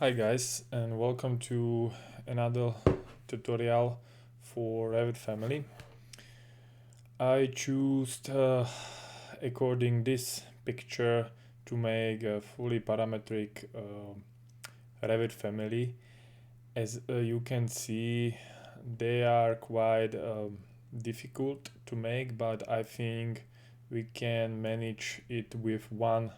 Hi guys, and welcome to another tutorial for Revit Family. I chose according this picture to make a fully parametric Revit Family. As you can see, they are quite difficult to make, but I think we can manage it with one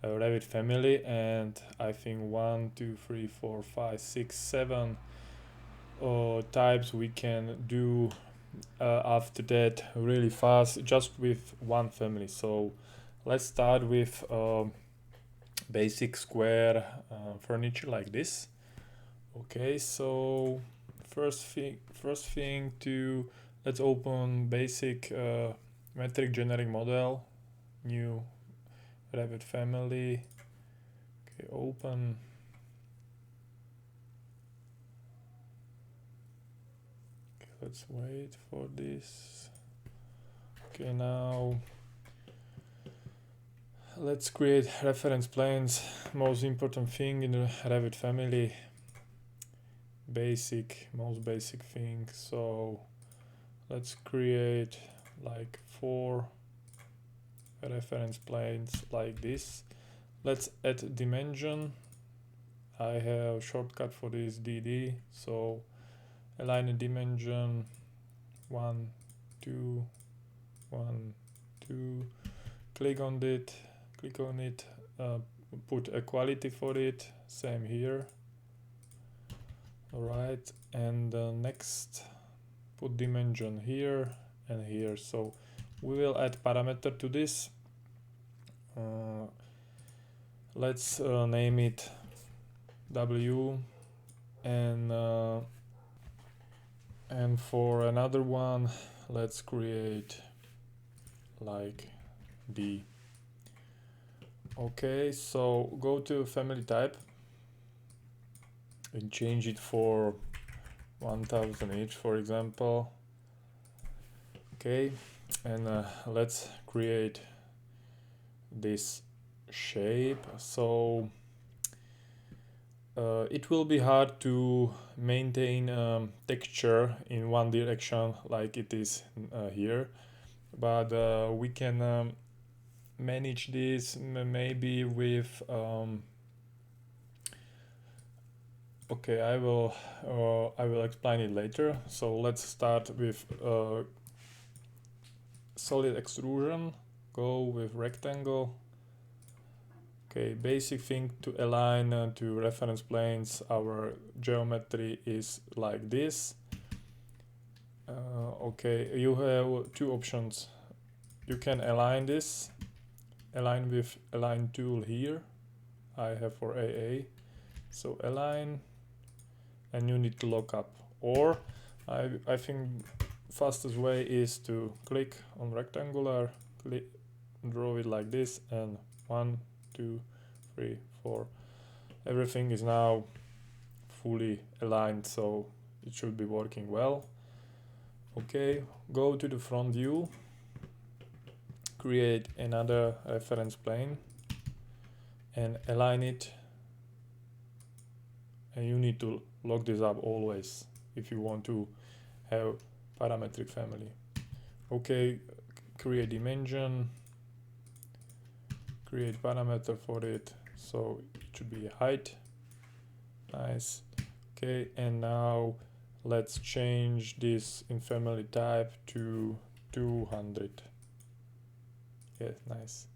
Revit Family, and I think 1, 2, 3, 4, 5, 6, 7 types we can do after that really fast just with one family. So let's start with basic square furniture like this. Okay, so first thing to let's open basic metric generic model, new Revit Family. Okay, open. Okay, let's wait for this. Okay, now let's create reference planes. Most important thing in the Revit Family. Most basic thing. So let's create like 4 reference planes like this. Let's add dimension. I have shortcut for this DD, so align a dimension 1, 2, 1, 2. Click on it, put a quality for it, same here. Alright, and next put dimension here and here. So we will add parameter to this. Let's name it W, and for another one let's create like D. Okay, so go to family type and change it for 1000 each, for example. Okay, and let's create this shape. So it will be hard to maintain texture in one direction like it is here, but we can manage this maybe with okay, I will explain it later. So let's start with solid extrusion. Go with rectangle. Okay, basic thing to align to reference planes. Our geometry is like this. Okay, you have 2 options. You can align this, align with align tool here. I have for AA. So align, and you need to lock up. Or I think fastest way is to click on rectangular, draw it like this, and 1, 2, 3, 4. Everything is now fully aligned, so it should be working well. Okay, go to the front view, create another reference plane and align it, and you need to lock this up always if you want to have parametric family. Okay, create dimension, create parameter for it, so it should be height. Nice. Okay, and now let's change this in family type to 200. Yes, nice.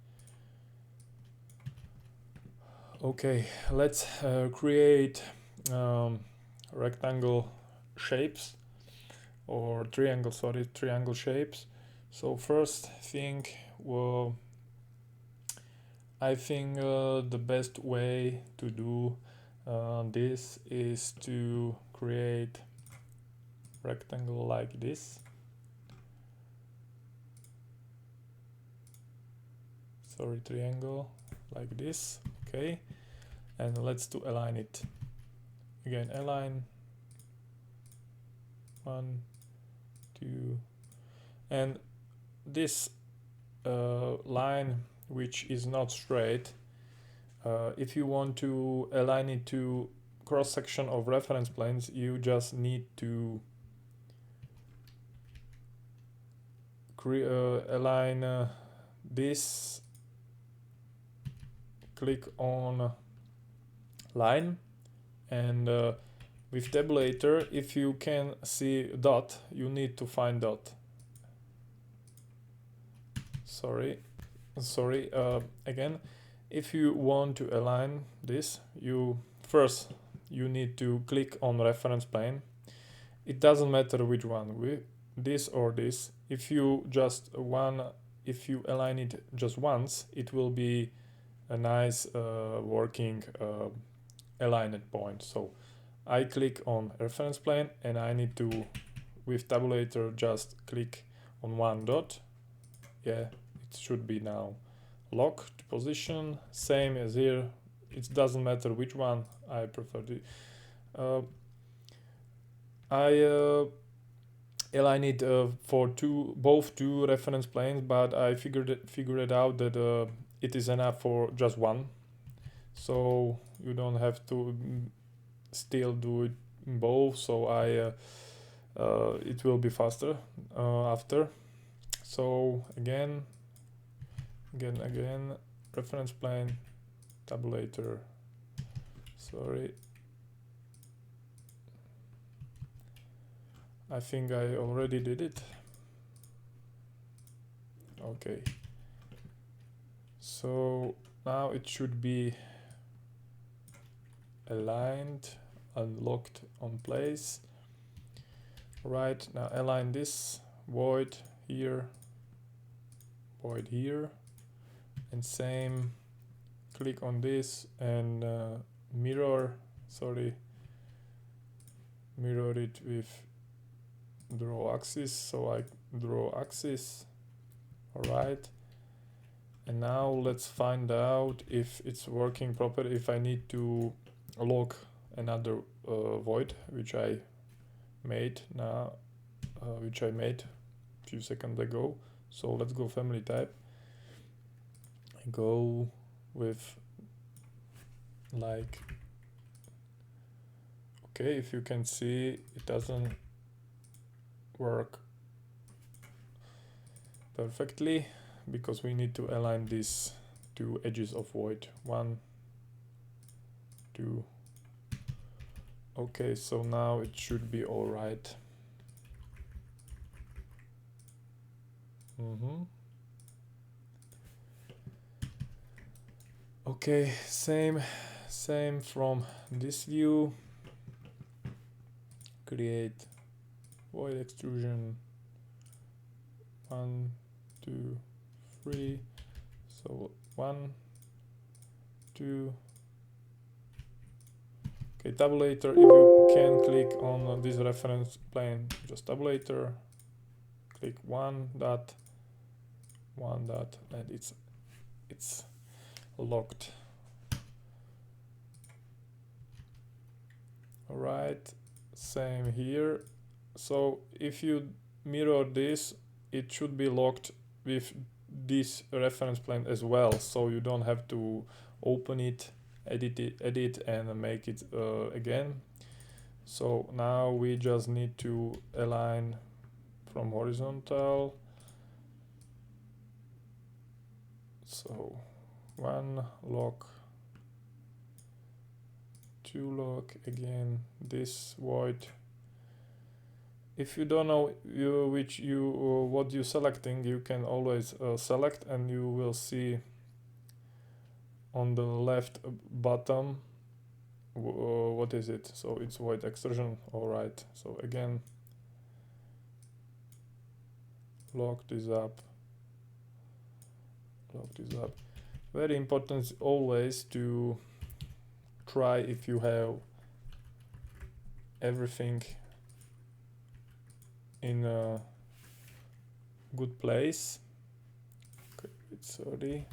Okay, let's create rectangle shapes or triangle shapes. So first thing, well, I think the best way to do this is to create rectangle like this. Sorry, triangle like this. Okay, and let's align it. Again, align 1, 2, and this line which is not straight, If you want to align it to cross section of reference planes, you just need to align this, click on line, and with tabulator, if you can see dot, you need to find dot. Sorry, again, if you want to align this, you need to click on reference plane. It doesn't matter which one, this or this. If you align it just once, it will be a nice working aligned point. So I click on reference plane, and I need to, with tabulator, just click on one dot. Yeah, it should be now locked position, same as here. It doesn't matter which one. I prefer the I align it for both two reference planes, but I figured it out that it is enough for just one, so you don't have to still do it both. So it will be faster after. So again, reference plane, tabulator. Sorry, I think I already did it. Okay, so now it should be aligned and locked on place. Right, now align this void here, and same, click on this and mirror it with draw axis. So I draw axis. Alright, and now let's find out if it's working properly, if I need to lock another void which I made a few seconds ago. So let's go family type, go with like, okay, if you can see, it doesn't work perfectly because we need to align these two edges of void, 1, 2. Okay, so now it should be all right. Okay, same from this view. Create void extrusion 1, 2, 3. So 1, 2. Okay, tabulator. If you can click on this reference plane, just tabulator. Click one dot, and it's locked. All right, same here. So if you mirror this, it should be locked with this reference plane as well, so you don't have to open it, edit and make it again. So now we just need to align from horizontal. So 1 lock, 2 lock, again this void. If you don't know what you're selecting, you can always select, and you will see on the left bottom what is it. So it's void extrusion. All right, so again lock this up. Very important always to try if you have everything in a good place. Okay, it's 30.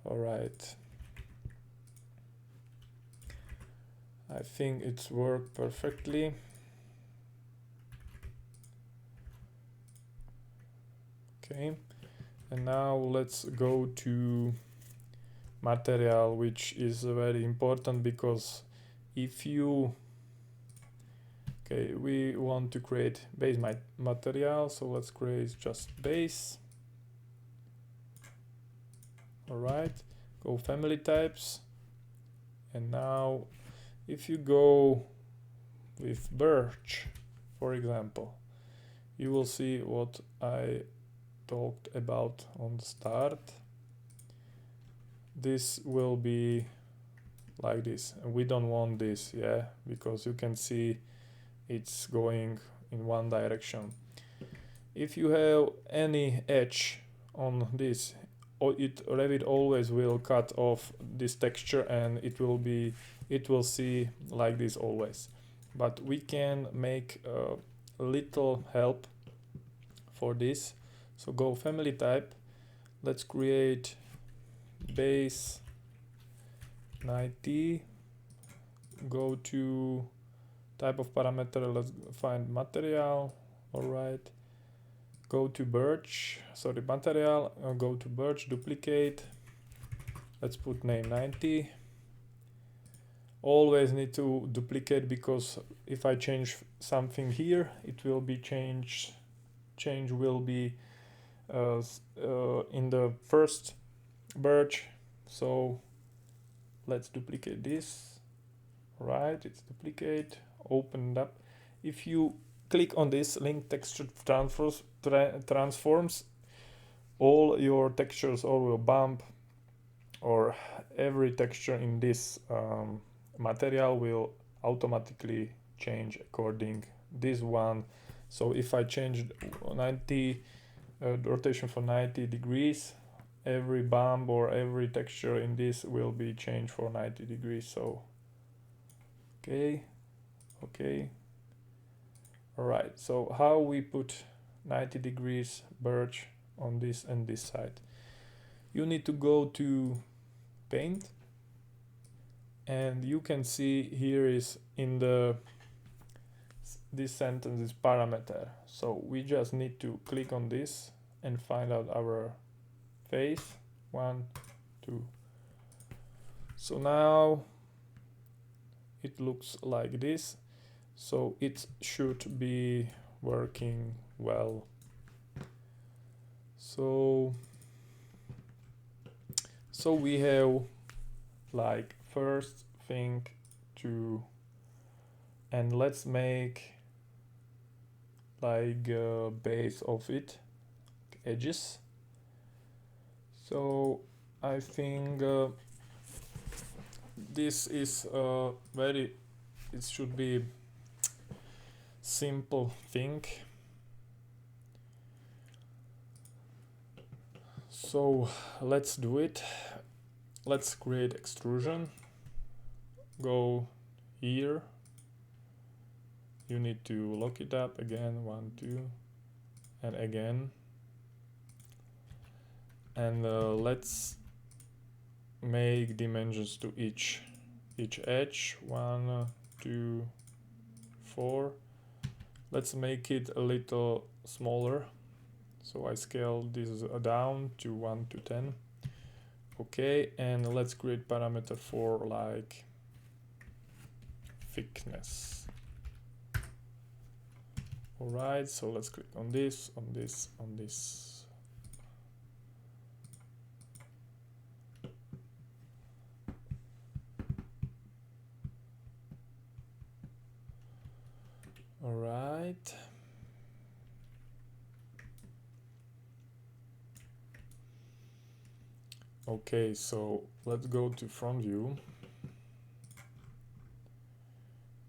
All right, I think it's worked perfectly. Okay, And now let's go to material, which is very important, because if you we want to create base material, so let's create just base. All right, go family types, and now if you go with birch, for example, you will see what I talked about on the start. This will be like this, and we don't want this, because you can see it's going in one direction. If you have any edge on this, Revit always will cut off this texture, and it will see like this always. But we can make a little help for this. So go family type, let's create base 90, go to type of parameter, let's find material. All right, go to birch, material, go to birch, duplicate, let's put name 90. Always need to duplicate, because if I change something here, it will be change will be in the first birch. So let's duplicate this. Right, it's duplicate, opened up. If you click on this link texture transforms, all your textures all will bump, or every texture in this material will automatically change according this one. So if I change 90 rotation for 90 degrees, every bump or every texture in this will be changed for 90 degrees. So okay. All right, so how we put 90 degrees birch on this and this side? You need to go to paint, and you can see here is in this sentence is parameter. So we just need to click on this and find out our face. 1, 2. So now it looks like this, so it should be working well. So we have like first thing to, and let's make like a base of it, edges. So I think this is it should be simple thing. So let's do it. Let's create extrusion. Go here. You need to lock it up again, 1, 2, and again. And let's make dimensions to each edge. 1, 2, 4. Let's make it a little smaller. So I scale this down to 1 to 10. Okay, and let's create parameter for like thickness. All right, so let's click on this, on this, on this. All right. Okay, so let's go to front view.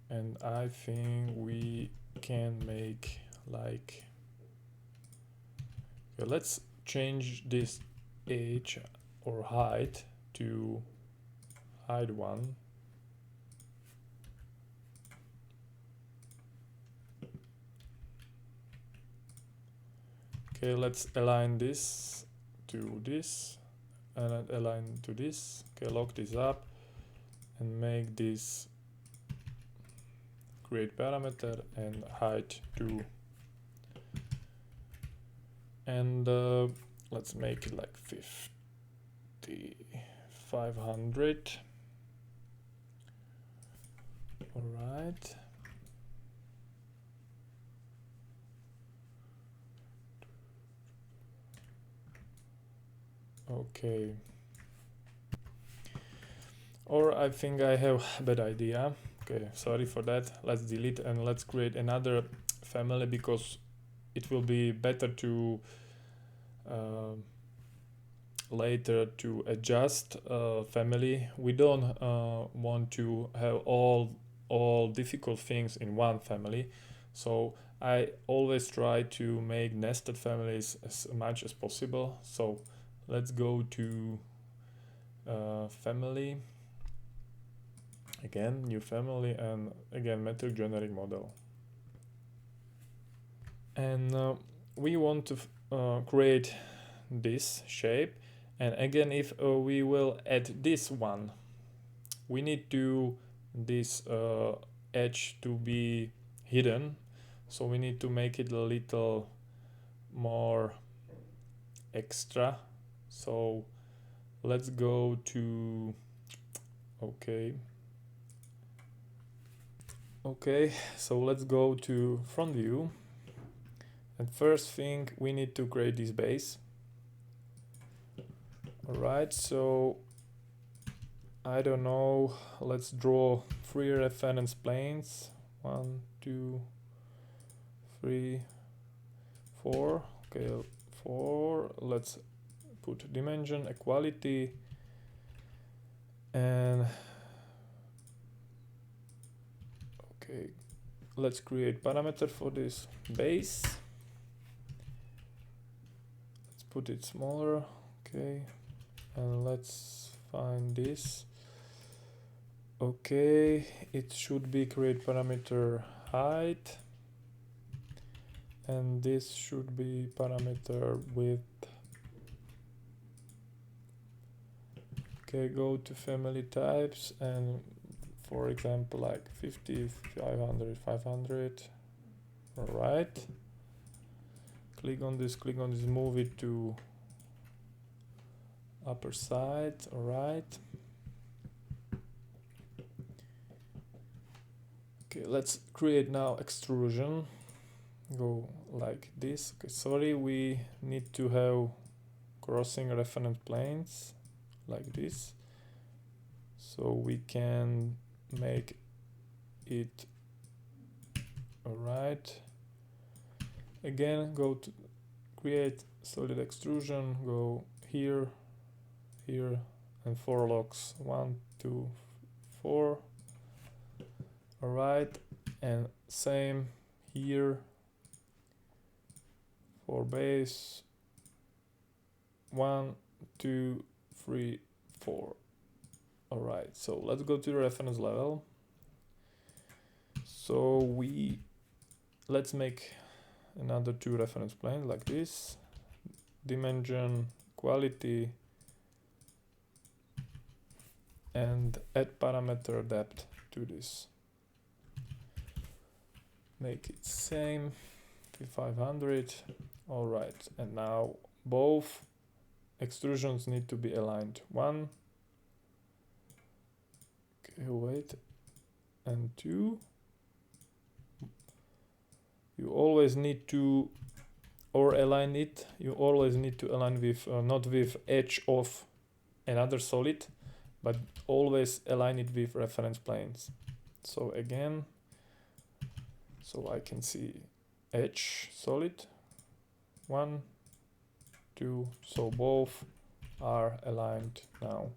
And I think we can make like, okay, let's change this age or height to height 1. Okay, let's align this to this and align to this. Okay, lock this up and make this create parameter and height 2. And let's make it like 500. All right. Okay. Or I think I have a bad idea. Okay, sorry for that. Let's delete and let's create another family, because it will be better to later to adjust family. We don't want to have all difficult things in one family, so I always try to make nested families as much as possible. So let's go to family, again new family, and again metric generic model, and we want to create this shape. And again, if we will add this one, we need to this edge to be hidden, so we need to make it a little more extra. So let's go to okay, so let's go to front view, and first thing we need to create this base. Alright, so I don't know, let's draw 3 reference planes. 1, 2, 3, 4. Okay, 4. Let's put dimension, equality, and okay, let's create parameter for this base. Let's put it smaller. Okay, and let's find this. Okay, it should be create parameter height, and this should be parameter width. Okay, go to family types, and for example like 50, 500, 500. All right, click on this, move it to upper side. All right, okay, let's create now extrusion. Go like this. Okay, sorry, we need to have crossing reference planes like this, so we can make it. All right, again go to create solid extrusion, go here, here, and 4 locks, 1, 2, 4. All right, and same here for base, 1, 2, 3, 4. All right, so let's go to the reference level. So let's make another 2 reference planes like this, dimension, quality, and add parameter depth to this. Make it same, 500. All right, and now both extrusions need to be aligned. 1, okay, wait, and 2. You always need to, or align it, you always need to align with, not with edge of another solid, but always align it with reference planes. So again, so I can see edge solid, 1, 2, so both are aligned now.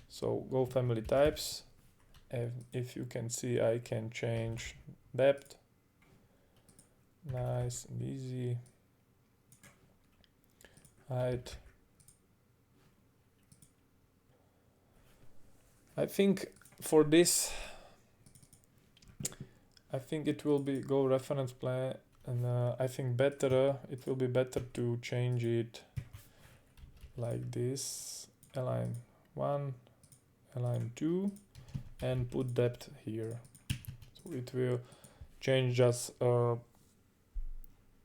So go family types, and if you can see, I can change depth, nice and easy, height. I think for this, I think it will be go reference plane, and I think better, it will be better to change it like this, align 1, align 2, and put depth here. So it will change just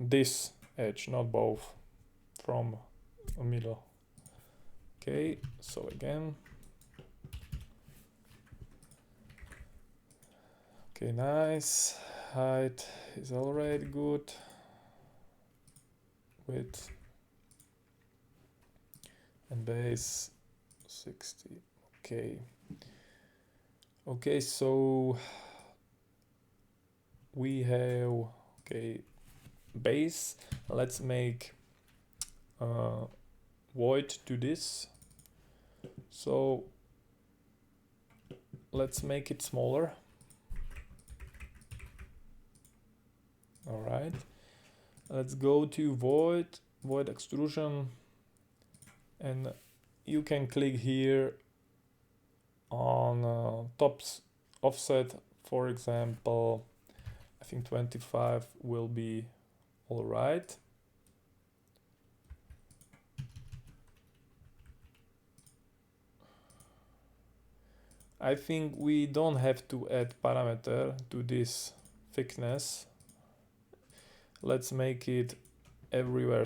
this edge, not both, from or middle. Okay, so again. Okay, nice. Height is already good. Width and base 60. Okay. Okay, so we have base. Let's make void to this. So let's make it smaller. All right. Let's go to void extrusion, and you can click here on tops offset, for example. I think 25 will be all right. I think we don't have to add parameter to this thickness. Let's make it everywhere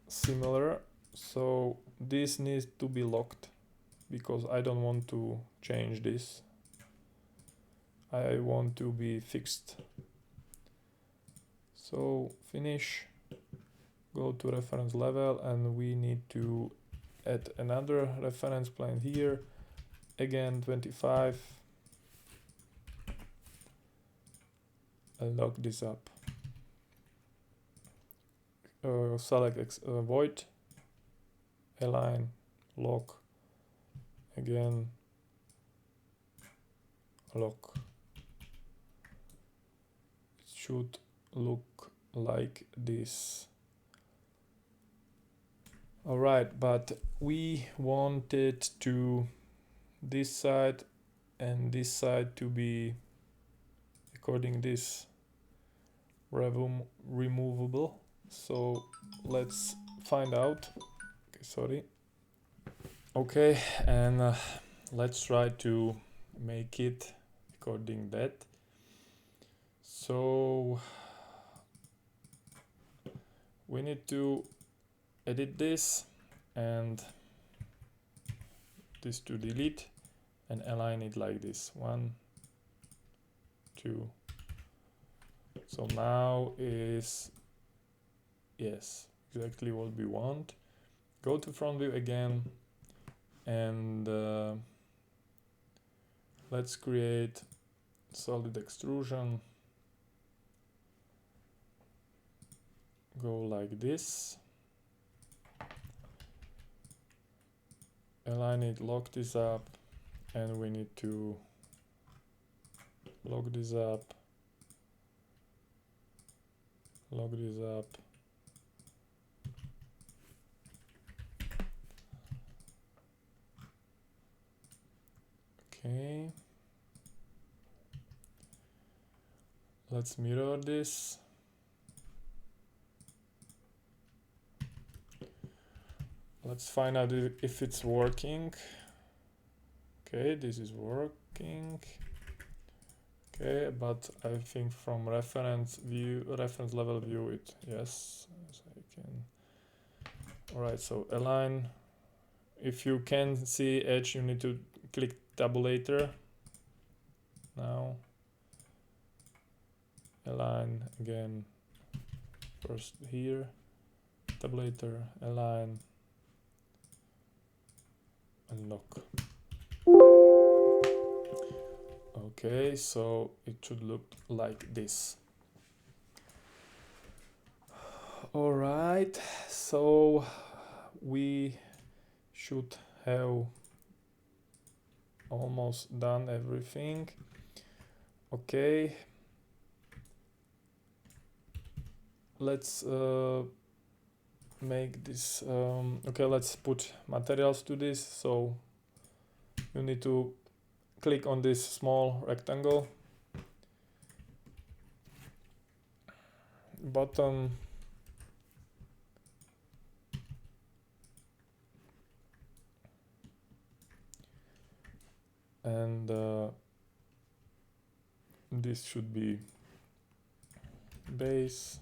similar. So this needs to be locked because I don't want to change this. I want to be fixed. So finish, go to reference level, and we need to add another reference plane here. Again 25. I'll lock this up. Select void, align, lock, again, lock. It should look like this. Alright, but we wanted to this side and this side to be according this removable. So let's find out. Okay, sorry. Okay, and let's try to make it according that. So we need to edit this and this to delete and align it like this. 1, 2. So now is yes, exactly what we want. Go to front view again, and let's create solid extrusion. Go like this. Align it, lock this up, and we need to lock this up, lock this up. Okay. Let's mirror this. Let's find out if it's working. Okay, this is working. Okay, but I think from reference level view, it yes. So I can. All right, so align. If you can see edge, you need to click tabulator. Now align again. First here, tabulator, align, and lock. Okay, so it should look like this. All right, so we should have almost done everything. Okay, let's make this okay, let's put materials to this. So you need to click on this small rectangle, bottom, and this should be base,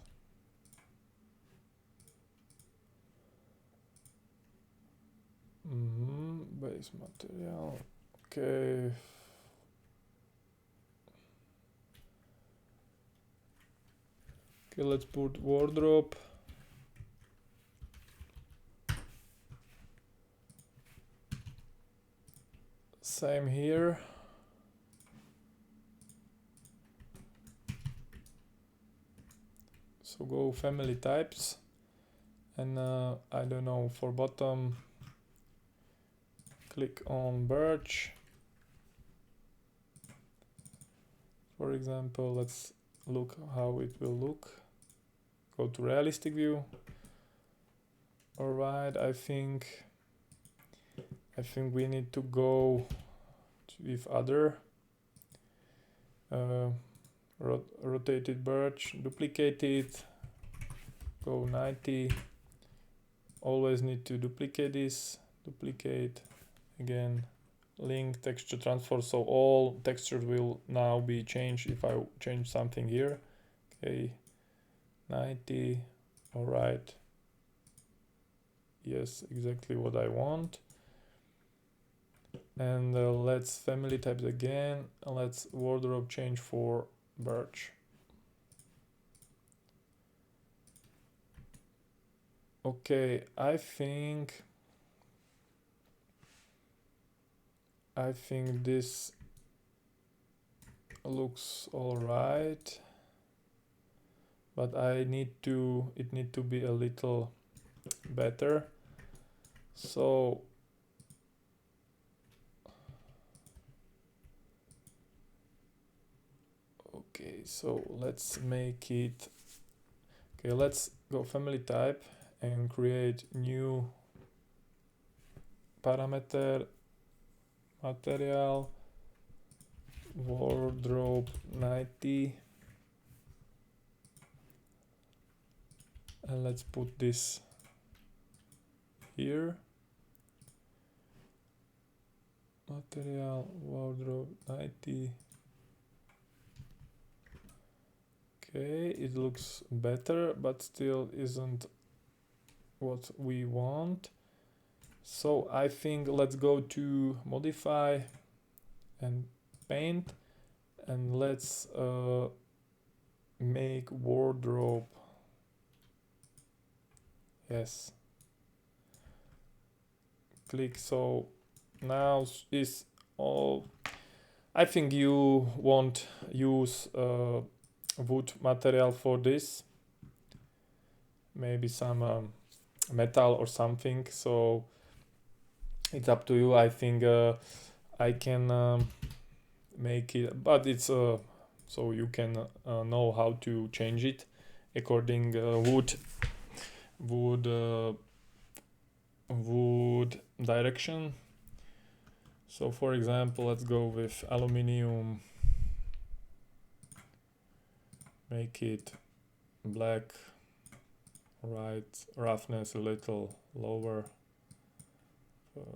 Base material. Okay. Okay, let's put wardrobe. Same here. So go family types, and I don't know, for bottom, click on birch. For example, let's look how it will look. Go to realistic view. Alright, I think we need to go with other rotated birch, duplicate it, go 90. Always need to duplicate this, duplicate again, link texture transfer, so all textures will now be changed if I change something here. Okay, 90. All right, yes, exactly what I want. And let's family types again, let's wardrobe change for birch. Okay, I think this looks all right, but it need to be a little better. So okay, so let's make it, okay, let's go family type and create new parameter, material, wardrobe 90, and let's put this here, material wardrobe 90. Okay, it looks better, but still isn't what we want. So I think let's go to modify and paint, and let's make wardrobe. Yes, click. So now is all. I think you won't use wood material for this, maybe some metal or something, so it's up to you. I think I can make it, but it's so you can know how to change it according wood direction. So for example, let's go with aluminium, make it black, right, roughness a little lower,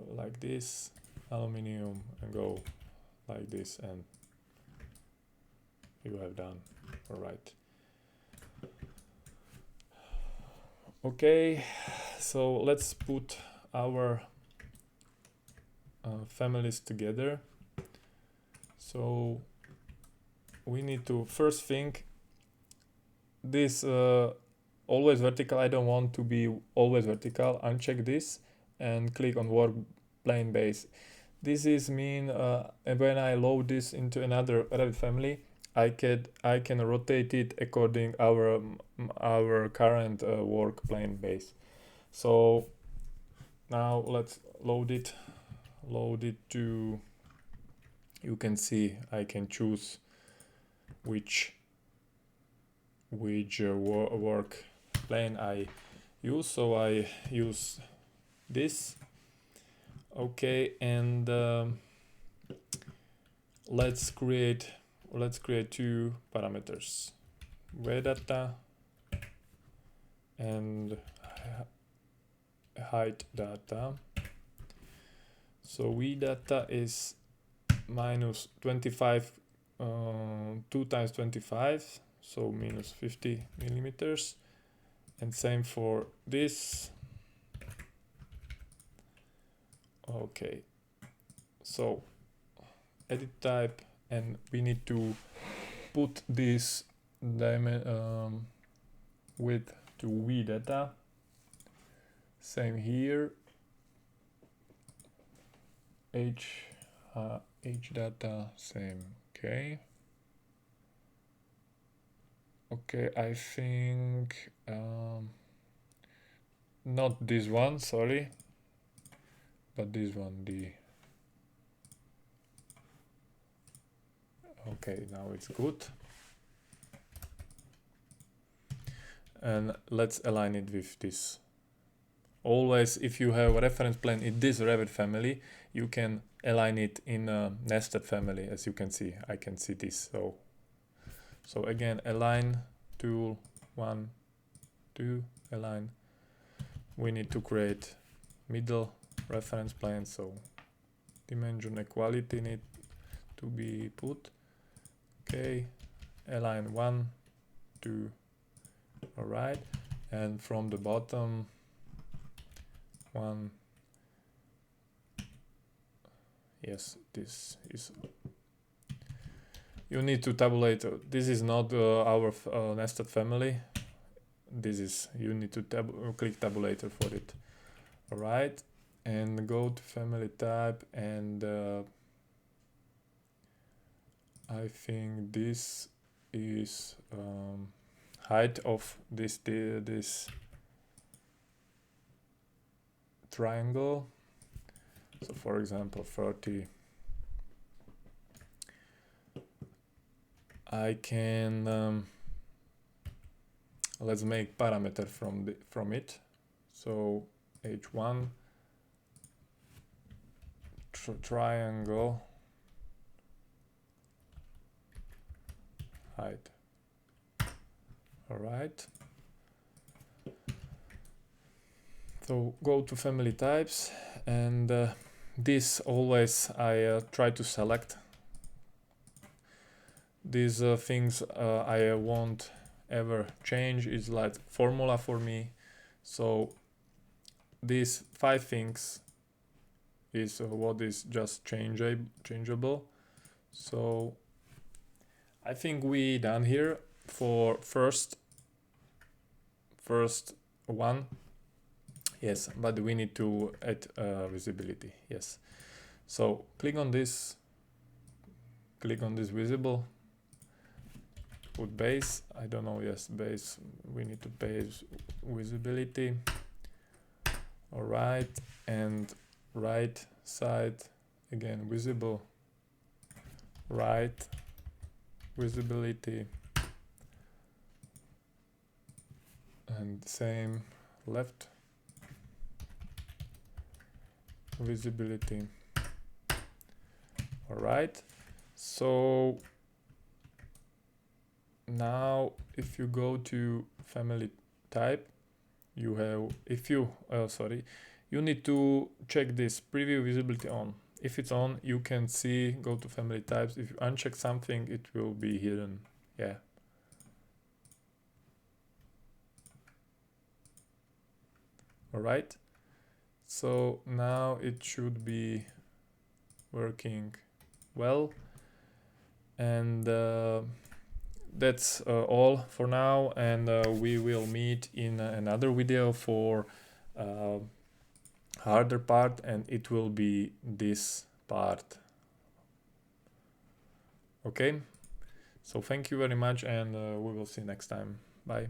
like this, aluminium, and go like this, and you have done. All right. Okay, so let's put our families together. So we need to first think this always vertical. I don't want to be always vertical. Uncheck this and click on work plane base. This is mean when I load this into another Revit family, I can rotate it according our current work plane base. So now let's load it to, you can see I can choose which work plane I use. So I use this. Okay, and let's create two parameters, way data and height data. So v data is minus 25, 2 times 25, so minus 50 millimeters, and same for this. Okay, so edit type, and we need to put this width to v data. Same here, h data, same. Okay, I think not this one, sorry, but this one, okay, now it's good. And let's align it with this. Always, if you have a reference plane in this Revit family, you can align it in a nested family. As you can see, I can see this. So again, align tool 1, 2, align. We need to create middle reference plane, so dimension equality need to be put. Okay, align 1, 2, all right, and from the bottom 1, yes, this is, you need to tabulate. This is not our nested family. This is, you need to click tabulator for it. All right, and go to family type, and I think this is height of this triangle. So for example 30. I can let's make parameter from it. So h1 triangle height. All right, so go to family types, and this always I try to select these things I won't ever change. Is like formula for me. So these 5 things is what is just changeable. So I think we done here for first one. Yes, but we need to add visibility. Yes, so click on this visible, put base, I don't know, yes, base, we need to base visibility. All right, and right side again visible, right visibility, and same left visibility. All right, so now if you go to family type, you have, if you you need to check this preview visibility on. If it's on, you can see, go to family types. If you uncheck something, it will be hidden. Yeah. All right, so now it should be working well, and that's all for now, and we will meet in another video for harder part, and it will be this part. Okay, so thank you very much, and we will see you next time. Bye.